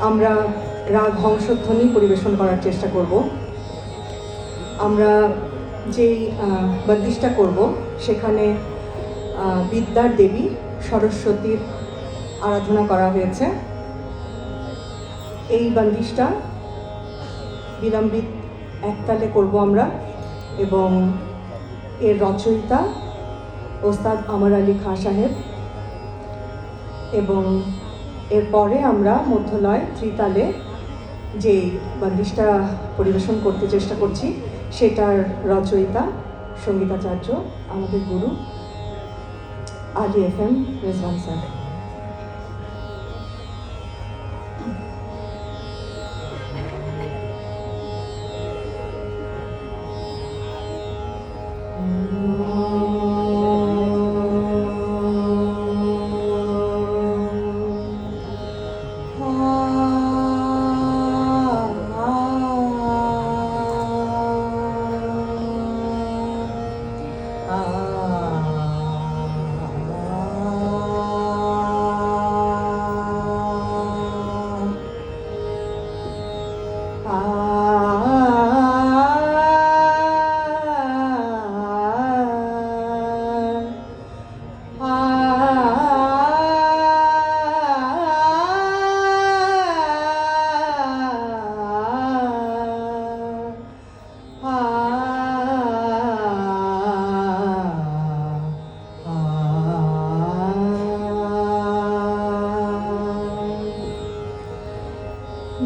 আমরা রাগ হংসধ্বনি পরিবেশন করার চেষ্টা করব। আমরা যেই বন্দিশটা করব সেখানে বিদ্যার দেবী সরস্বতীর আরাধনা করা হয়েছে। এই বন্দিশটা বিলম্বিত একতালে করব আমরা, এবং এর রচয়িতা ওস্তাদ আমর আলী খাঁ সাহেব, এবং এরপরে আমরা মধ্যলয় ত্রিতালে যে বন্দিশটা পরিবেশন করতে চেষ্টা করছি সেটার রচয়িতা সঙ্গীতাচার্য আমাদের গুরু আলী FM রেজওয়ান স্যার।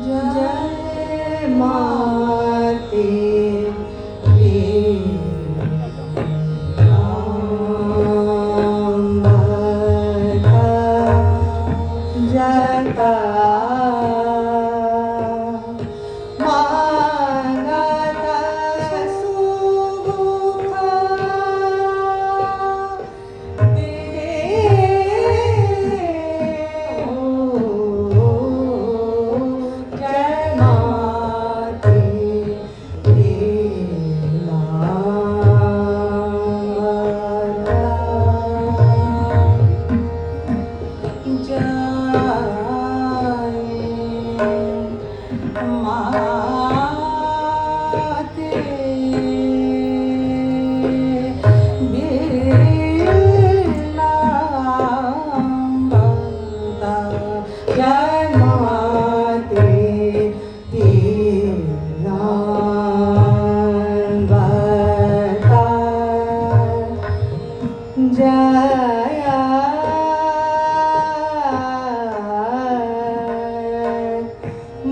जय माते जता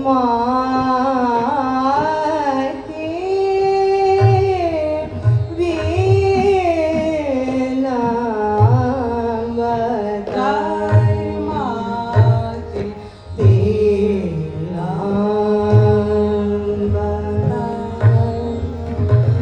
Ma